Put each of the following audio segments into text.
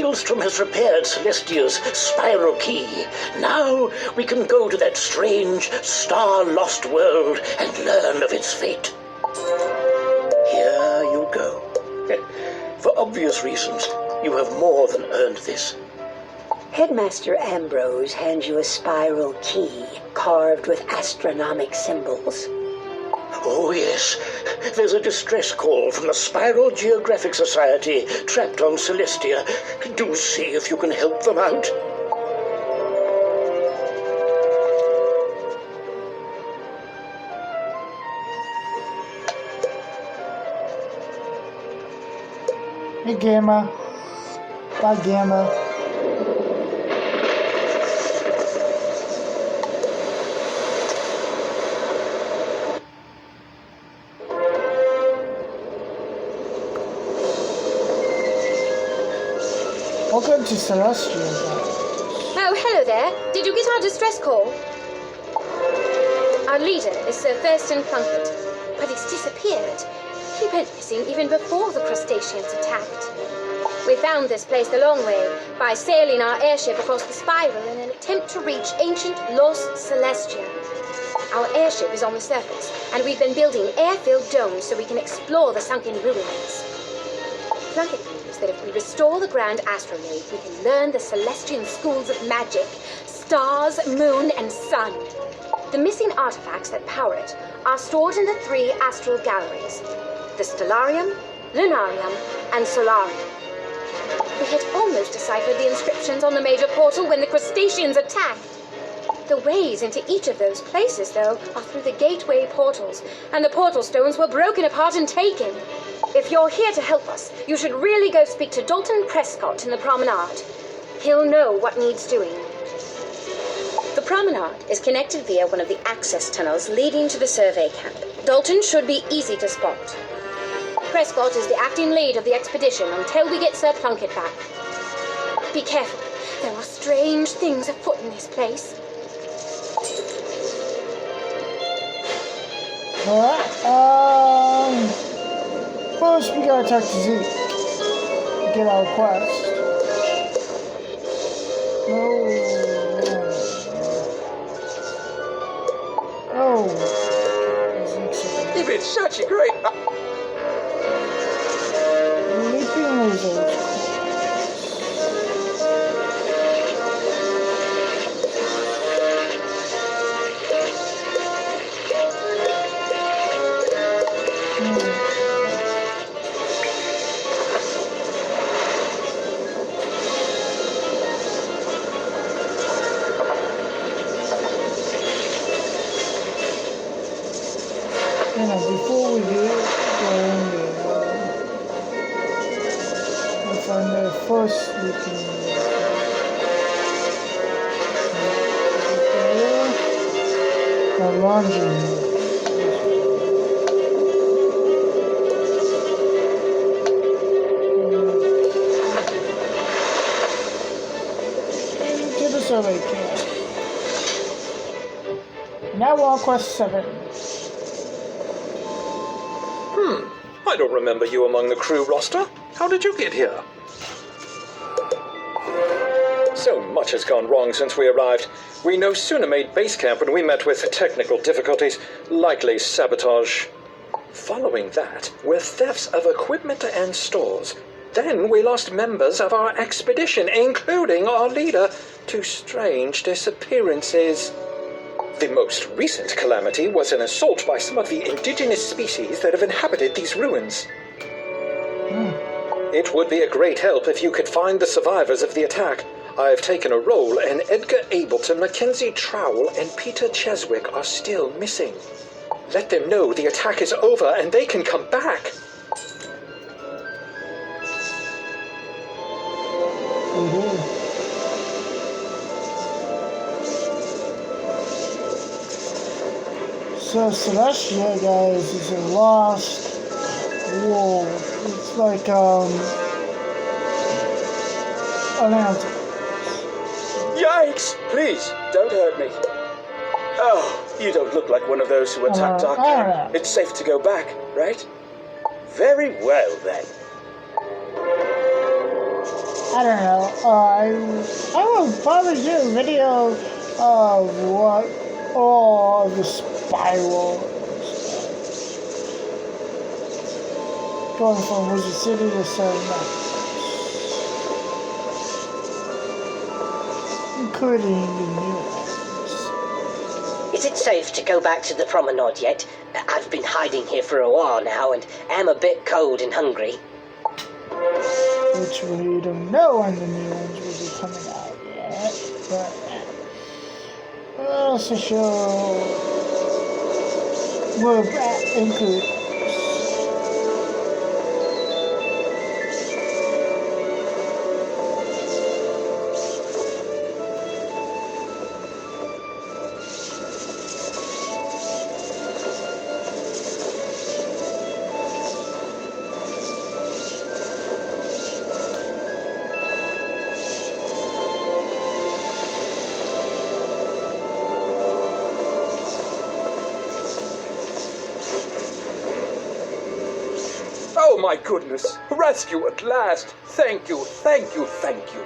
Maelstrom has repaired Celestia's spiral key. Now we can go to that strange, star-lost world and learn of its fate. Here you go. For obvious reasons, you have more than earned this. Headmaster Ambrose hands you a spiral key carved with astronomic symbols. Oh, yes. There's a distress call from the Spiral Geographic Society trapped on Celestia. Do see if you can help them out. Hey, Gamma. Bye, Gamma. Welcome to Celestia. Oh, hello there. Did you get our distress call? Our leader is Sir Thurston Plunkett, but he's disappeared. He went missing even before the crustaceans attacked. We found this place the long way by sailing our airship across the spiral in an attempt to reach ancient lost Celestia. Our airship is on the surface, and we've been building air-filled domes so we can explore the sunken ruins. Plunkett believes that if we restore the Grand Astrolabe, we can learn the Celestian schools of magic, stars, moon, and sun. The missing artifacts that power it are stored in the 3 astral galleries: the Stellarium, Lunarium, and Solarium. We had almost deciphered the inscriptions on the major portal when the crustaceans attacked. The ways into each of those places, though, are through the gateway portals, and the portal stones were broken apart and taken. If you're here to help us, you should really go speak to Dalton Prescott in the promenade. He'll know what needs doing. The promenade is connected via one of the access tunnels leading to the survey camp. Dalton should be easy to spot. Prescott is the acting lead of the expedition until we get Sir Plunkett back. Be careful. There are strange things afoot in this place. Alright, first we gotta talk to Zeke. Get our quest. You've been such a great... Leaping lizards. Before we do go in there, we'll find the first sleeping the laundry. To the survey camp. Now we're on quest 7. I don't remember you among the crew roster. How did you get here? So much has gone wrong since we arrived. We no sooner made base camp when we met with technical difficulties, likely sabotage. Following that were thefts of equipment and stores. Then we lost members of our expedition, including our leader, to strange disappearances. The most recent calamity was an assault by some of the indigenous species that have inhabited these ruins. It would be a great help if you could find the survivors of the attack. I've taken a role, and Edgar Ableton, Mackenzie Trowell, and Peter Cheswick are still missing. Let them know the attack is over and they can come back. So Celestia, guys, is a lost world. It's like an answer. Yikes! Please, don't hurt me. Oh, you don't look like one of those who attacked our camp. It's safe to go back, right? Very well, then. I don't know. I will probably do a video of what all the spiral going from Wizard City to Seven including the new ones. Is it safe to go back to the promenade yet? I've been hiding here for a while now and am a bit cold and hungry. Which we don't know when the new ones will be coming out yet, but we'll also show we'll include Oh my goodness! Rescue at last! Thank you, thank you, thank you.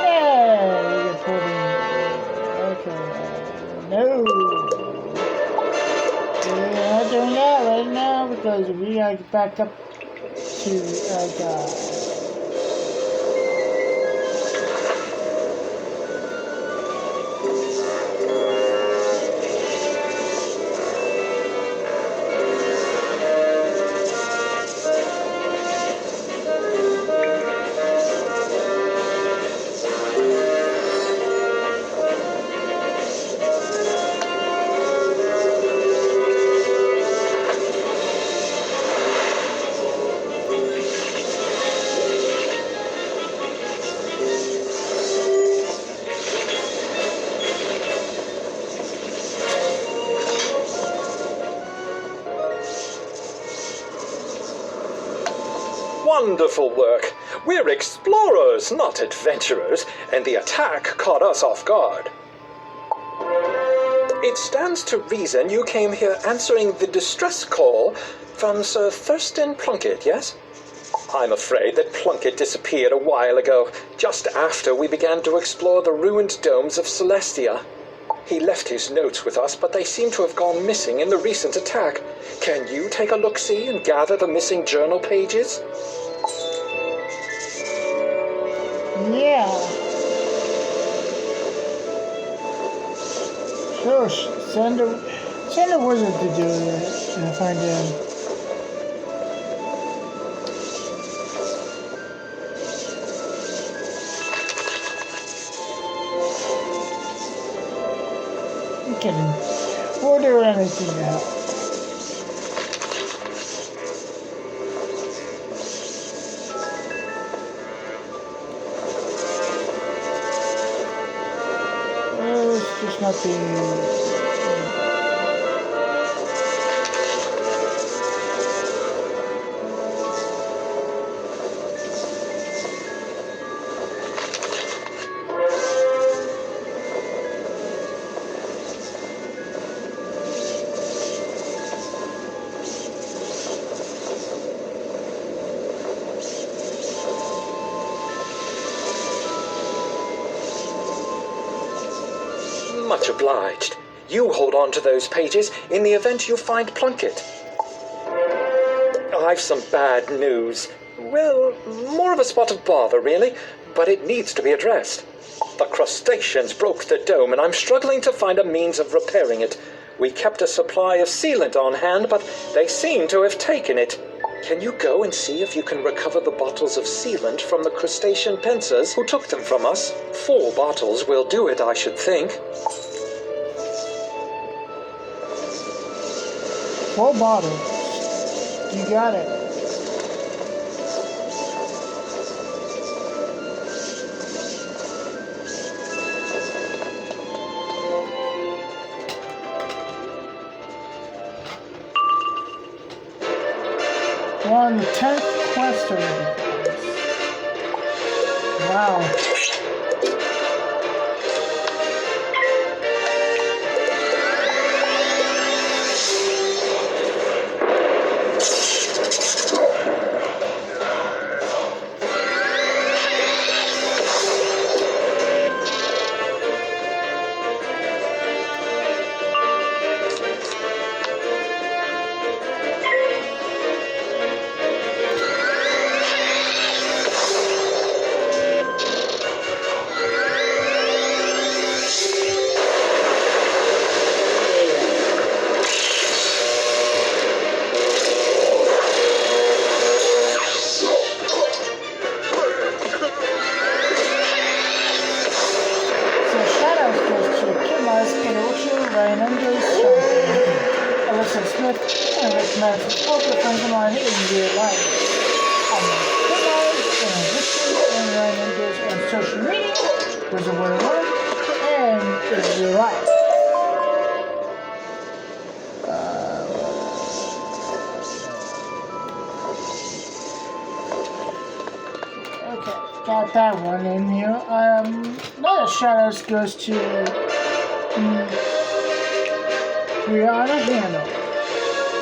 yeah, we put in okay, no. We're not doing that right now because we are back up to our guy. Wonderful work. We're explorers, not adventurers, and the attack caught us off guard. It stands to reason you came here answering the distress call from Sir Thurston Plunkett, yes? I'm afraid that Plunkett disappeared a while ago, just after we began to explore the ruined domes of Celestia. He left his notes with us, but they seem to have gone missing in the recent attack. Can you take a look-see and gather the missing journal pages? Yeah. Sure, send a wizard to do it and find him. You kidding? We'll do anything now. It's just not being. Much obliged. You hold on to those pages in the event you find Plunkett. I've some bad news. Well, more of a spot of bother, really, but it needs to be addressed. The crustaceans broke the dome, and I'm struggling to find a means of repairing it. We kept a supply of sealant on hand, but they seem to have taken it. Can you go and see if you can recover the bottles of sealant from the crustacean pincers who took them from us? 4 bottles will do it, I should think. 4 bottles. You got it. We're on the 10th quest already. Wow. hope your friends and I in real life. I'm on Twitter, and history, and random news on social media, Wizard101, and in real life. Okay, got that one in here. Another shout out goes to Brianna Hannah,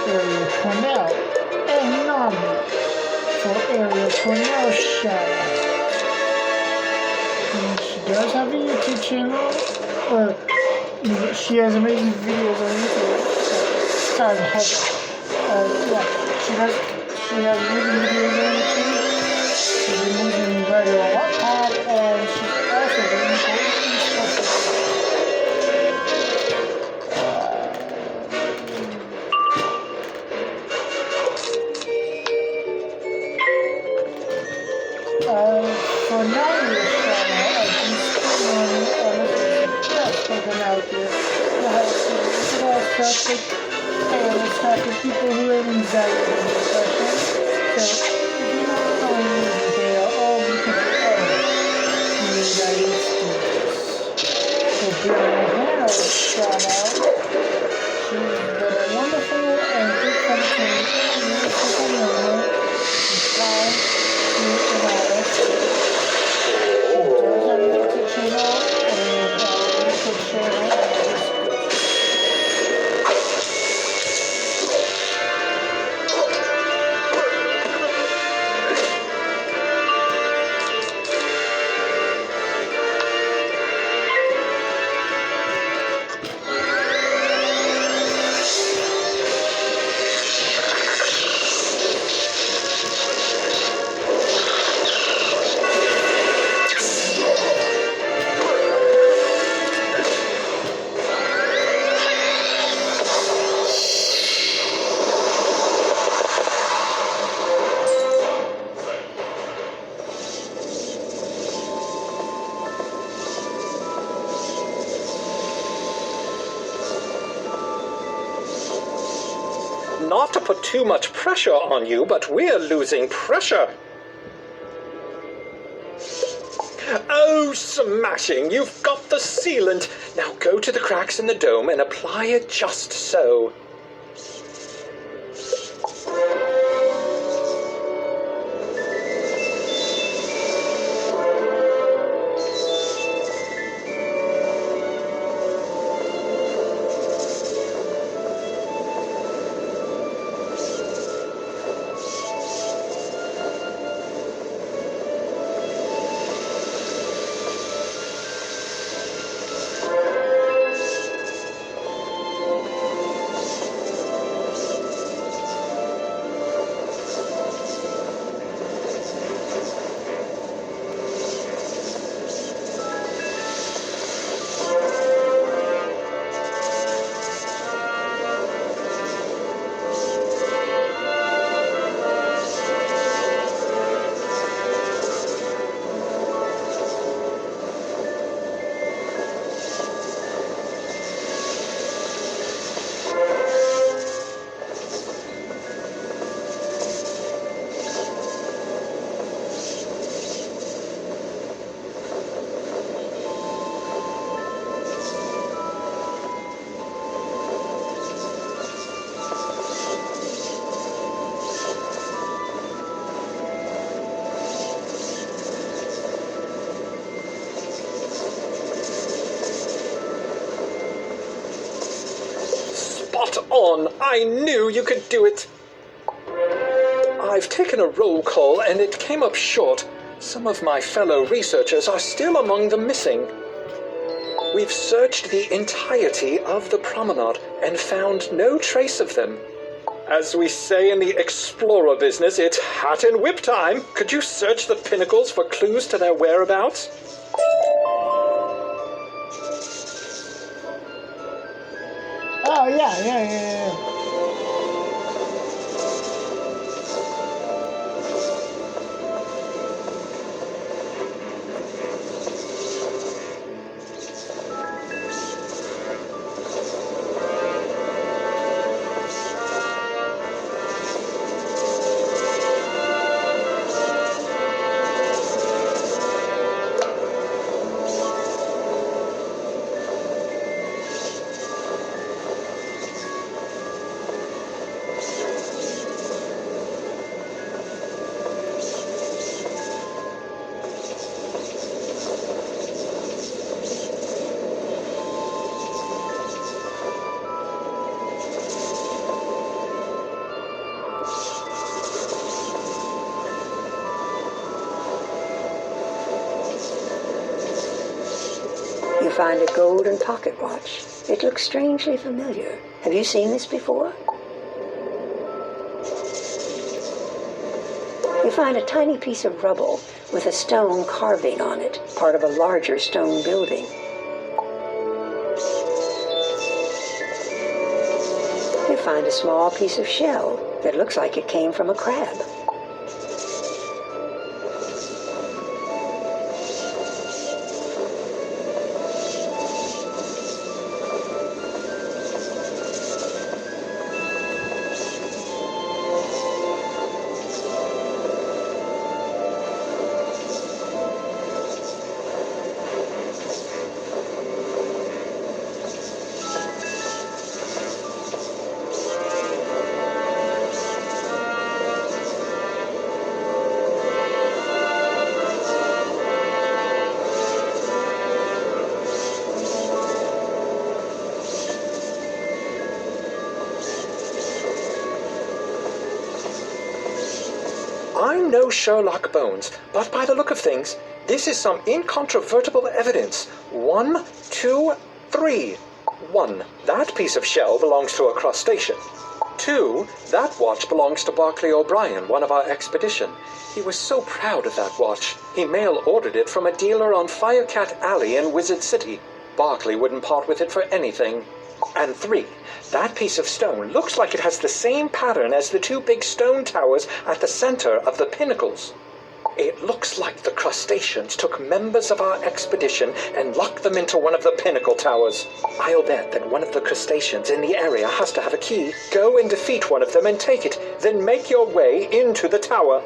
Ariel Cornell, and Nami for Ariel Cornell shout out. She does have a YouTube channel, she has amazing videos on YouTube. Sorry, yeah, she has amazing videos on YouTube. She's amazing writer on Wattpad, and she's also very important for now, we're spoken out there. It's not for people who have anxiety and depression. So, if you don't know anything, they are all because of the United States. So, Brianna Hannah was shout out. She's been a wonderful and good company. Beautiful woman. She's kind, sweet, and honest. She does have a YouTube channel, and YouTube channel. Not to put too much pressure on you, but we're losing pressure. Oh, smashing! You've got the sealant. Now go to the cracks in the dome and apply it just so. On! I knew you could do it! I've taken a roll call and it came up short. Some of my fellow researchers are still among the missing. We've searched the entirety of the promenade and found no trace of them. As we say in the explorer business, it's hat and whip time. Could you search the pinnacles for clues to their whereabouts? Oh, yeah. find a golden pocket watch. It looks strangely familiar. Have you seen this before? You find a tiny piece of rubble with a stone carving on it, part of a larger stone building. You find a small piece of shell that looks like it came from a crab. I'm no Sherlock Bones, but by the look of things, this is some incontrovertible evidence. 1, 2, 3. 1. That piece of shell belongs to a crustacean. 2. That watch belongs to Barclay O'Brien, one of our expedition. He was so proud of that watch. He mail-ordered it from a dealer on Firecat Alley in Wizard City. Barclay wouldn't part with it for anything. And 3. That piece of stone looks like it has the same pattern as the 2 big stone towers at the center of the pinnacles. It looks like the crustaceans took members of our expedition and locked them into one of the pinnacle towers. I'll bet that one of the crustaceans in the area has to have a key. Go and defeat one of them and take it, then make your way into the tower.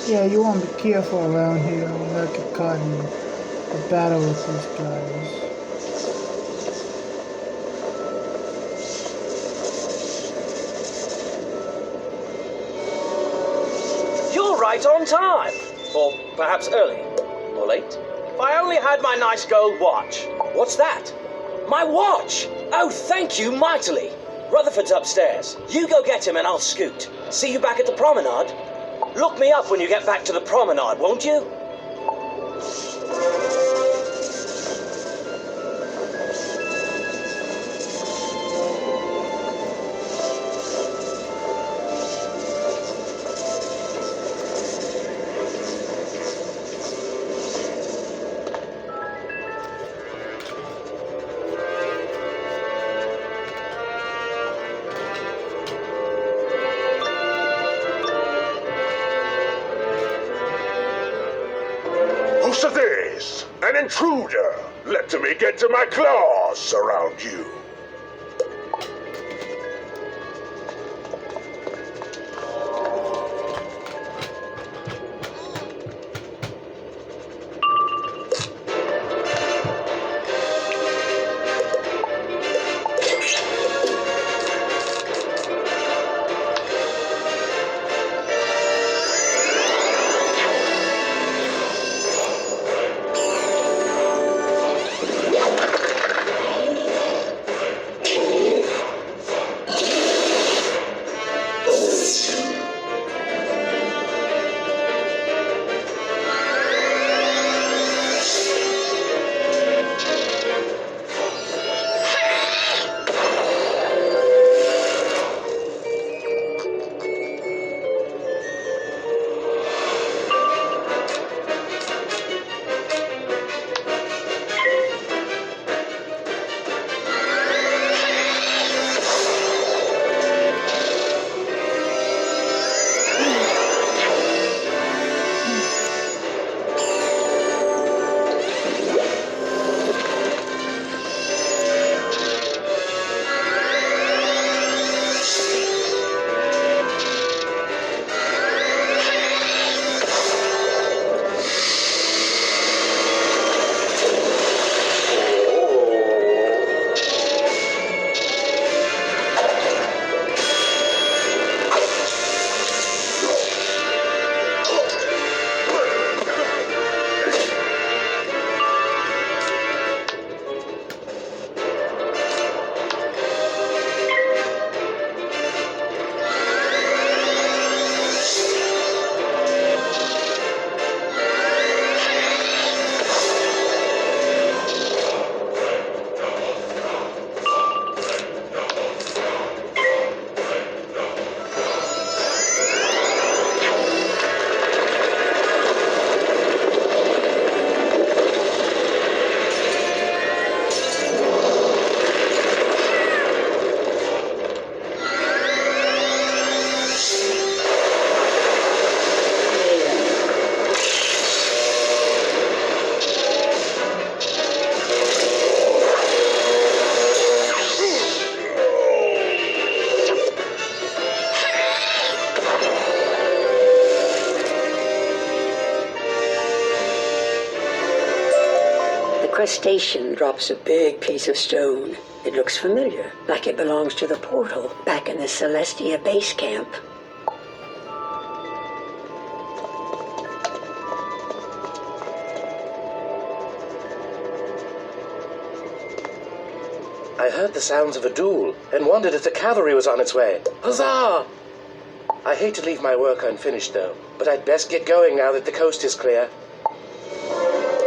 Yeah, you want to be careful around here. You'll not get caught in a battle with these guys. You're right on time. Or perhaps early. Or late. If I only had my nice gold watch. What's that? My watch! Oh, thank you mightily. Rutherford's upstairs. You go get him and I'll scoot. See you back at the promenade. Look me up when you get back to the promenade, won't you? Who's this? An intruder! Let me get to my claws around you. Crustacean drops a big piece of stone. It looks familiar, like it belongs to the portal back in the Celestia base camp. I heard the sounds of a duel and wondered if the cavalry was on its way. Huzzah! I hate to leave my work unfinished, though, but I'd best get going now that the coast is clear.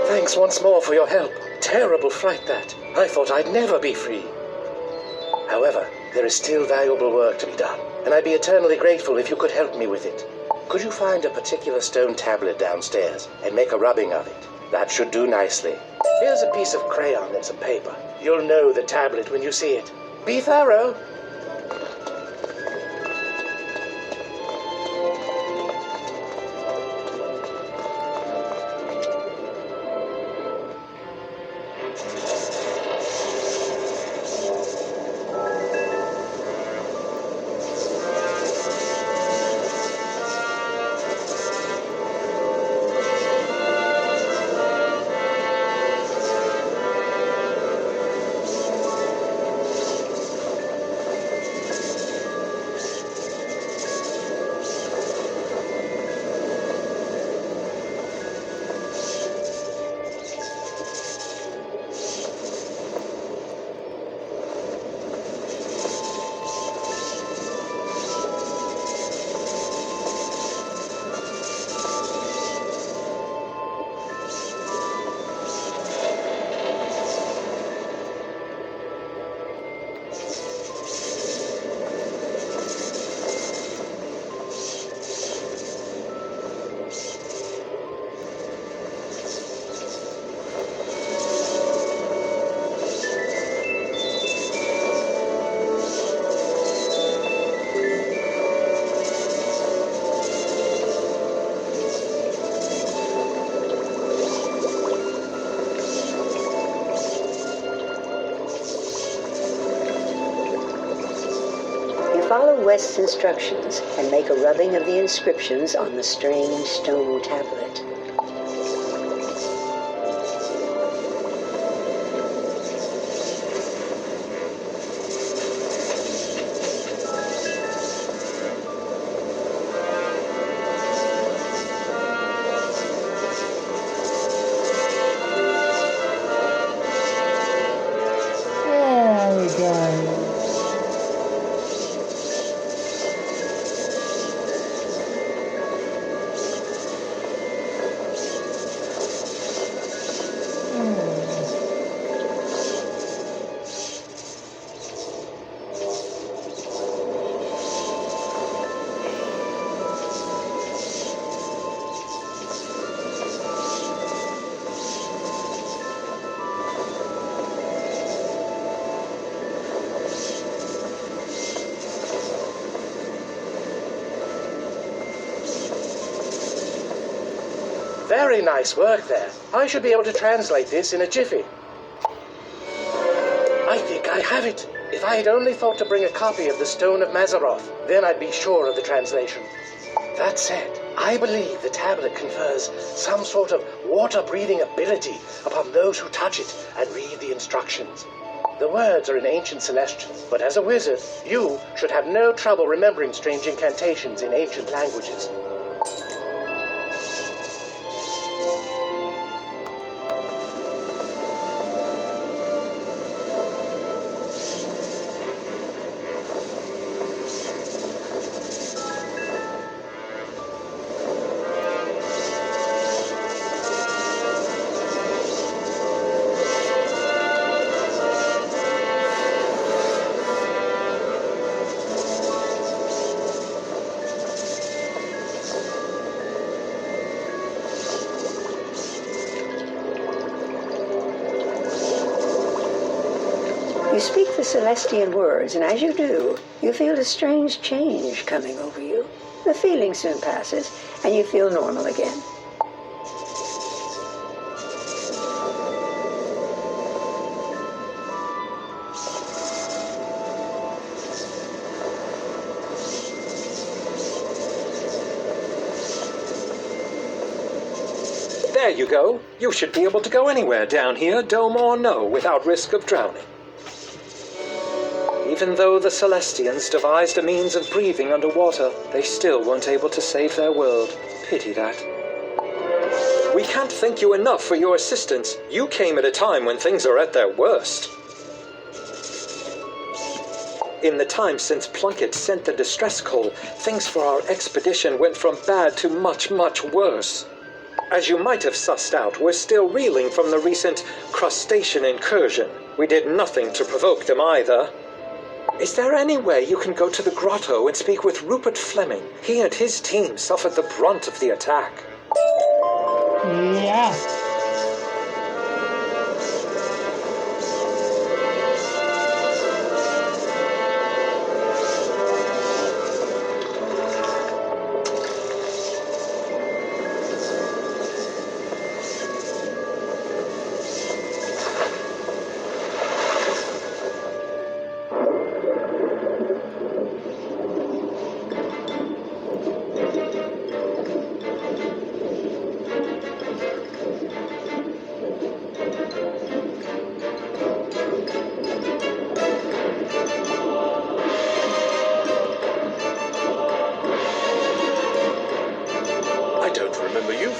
Thanks once more for your help. Terrible fright, that. I thought I'd never be free. However, there is still valuable work to be done, and I'd be eternally grateful if you could help me with it. Could you find a particular stone tablet downstairs and make a rubbing of it? That should do nicely. Here's a piece of crayon and some paper. You'll know the tablet when you see it. Be thorough. Follow West's instructions and make a rubbing of the inscriptions on the strange stone tablet. There we go. Very nice work there. I should be able to translate this in a jiffy. I think I have it. If I had only thought to bring a copy of the Stone of Mazaroth, then I'd be sure of the translation. That said, I believe the tablet confers some sort of water-breathing ability upon those who touch it and read the instructions. The words are in ancient Celestial, but as a wizard, you should have no trouble remembering strange incantations in ancient languages. You speak the Celestian words, and as you do, you feel a strange change coming over you. The feeling soon passes, and you feel normal again. There you go. You should be able to go anywhere down here, dome or no, without risk of drowning. Even though the Celestians devised a means of breathing underwater, they still weren't able to save their world. Pity that. We can't thank you enough for your assistance. You came at a time when things are at their worst. In the time since Plunkett sent the distress call, things for our expedition went from bad to much, much worse. As you might have sussed out, we're still reeling from the recent crustacean incursion. We did nothing to provoke them either. Is there any way you can go to the Grotto and speak with Rupert Fleming? He and his team suffered the brunt of the attack. Yeah.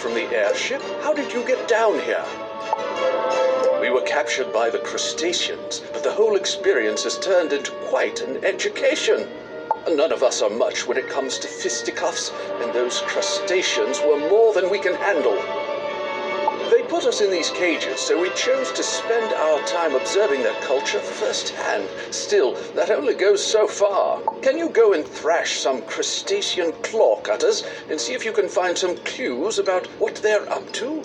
From the airship? How did you get down here? We were captured by the crustaceans, but the whole experience has turned into quite an education. None of us are much when it comes to fisticuffs, and those crustaceans were more than we can handle. They put us in these cages, so we chose to spend our time observing their culture firsthand. Still, that only goes so far. Can you go and thrash some crustacean claw cutters and see if you can find some clues about what they're up to?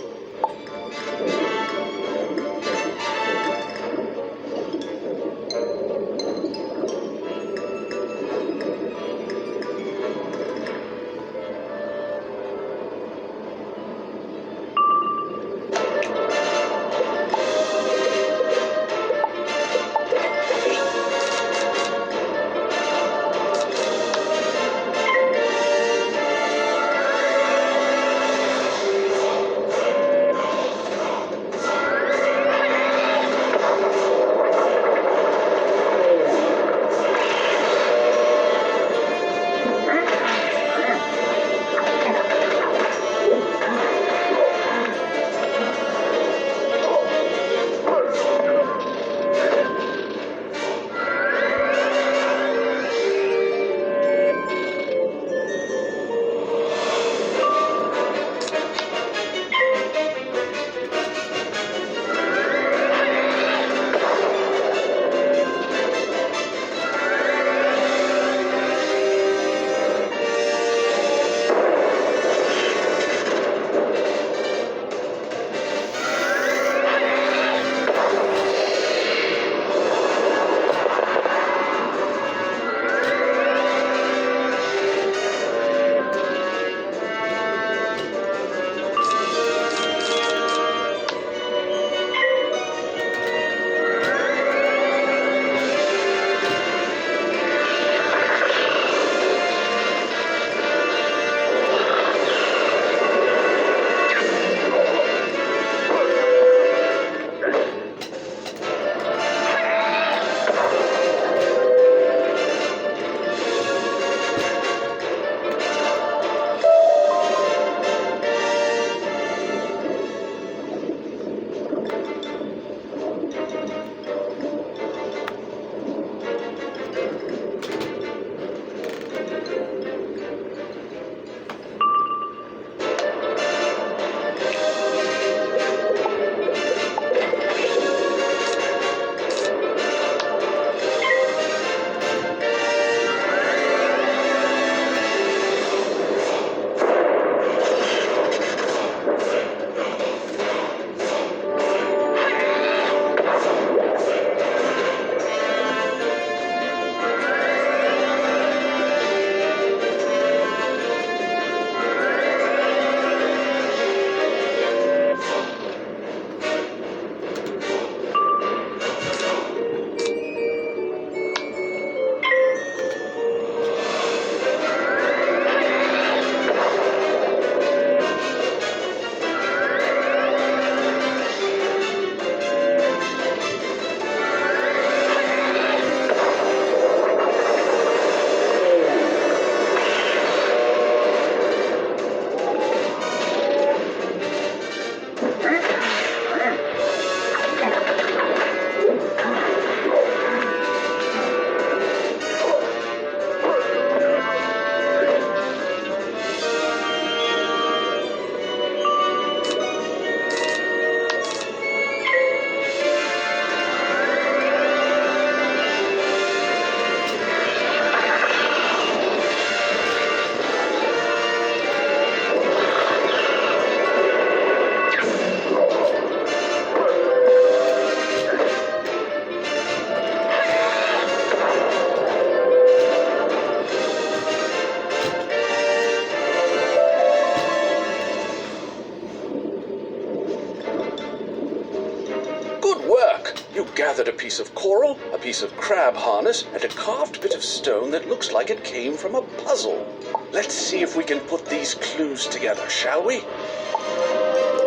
gathered a piece of coral, a piece of crab harness, and a carved bit of stone that looks like it came from a puzzle. Let's see if we can put these clues together, shall we?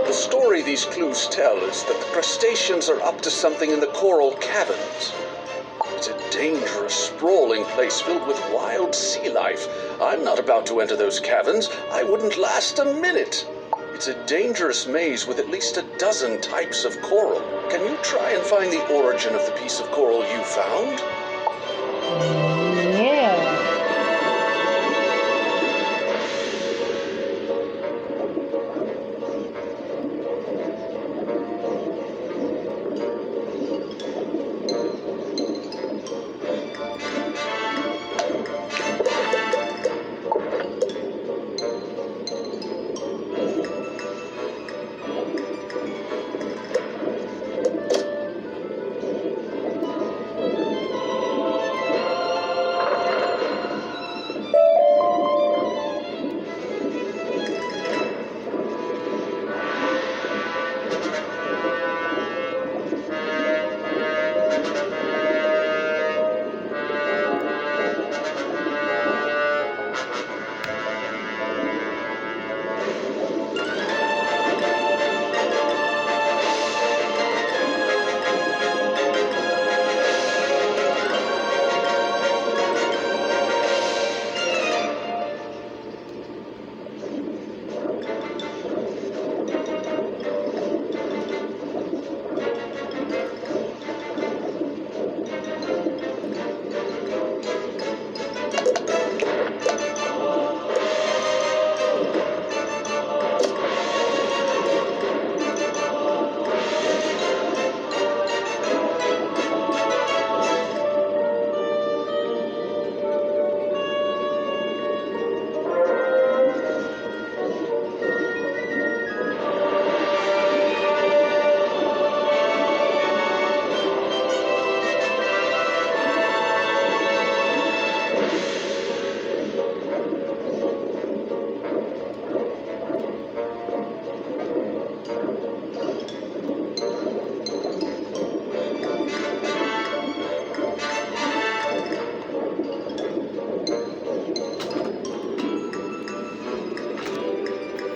The story these clues tell is that the crustaceans are up to something in the coral caverns. It's a dangerous, sprawling place filled with wild sea life. I'm not about to enter those caverns. I wouldn't last a minute. It's a dangerous maze with at least a dozen types of coral. Can you try and find the origin of the piece of coral you found? Yeah.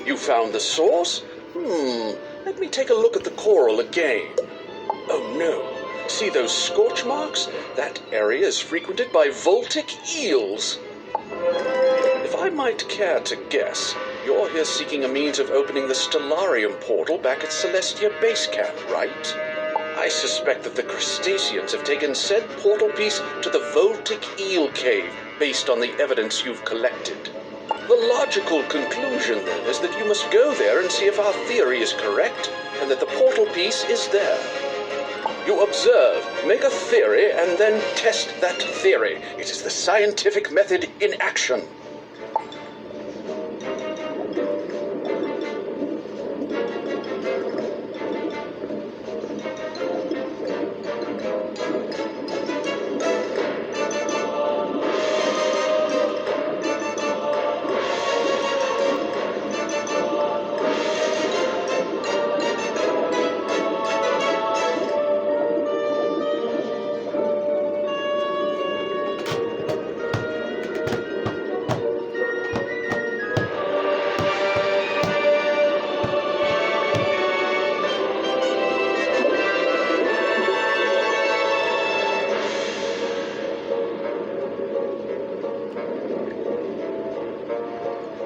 You found the source? Let me take a look at the coral again. Oh no. See those scorch marks? That area is frequented by voltic eels. If I might care to guess, you're here seeking a means of opening the Stellarium portal back at Celestia Base Camp, right? I suspect that the crustaceans have taken said portal piece to the voltic eel cave based on the evidence you've collected. The logical conclusion, then, is that you must go there and see if our theory is correct, and that the portal piece is there. You observe, make a theory, and then test that theory. It is the scientific method in action.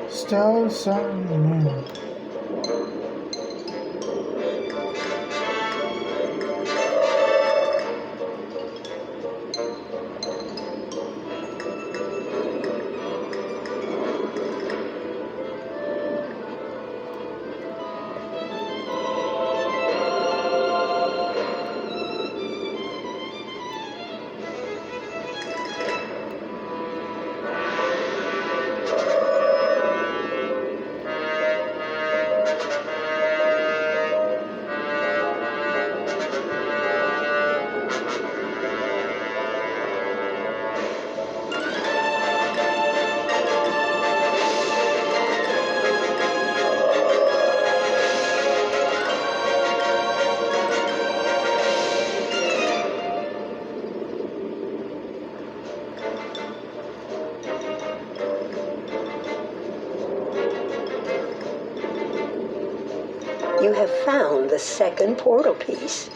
Still something new. You have found the second portal piece.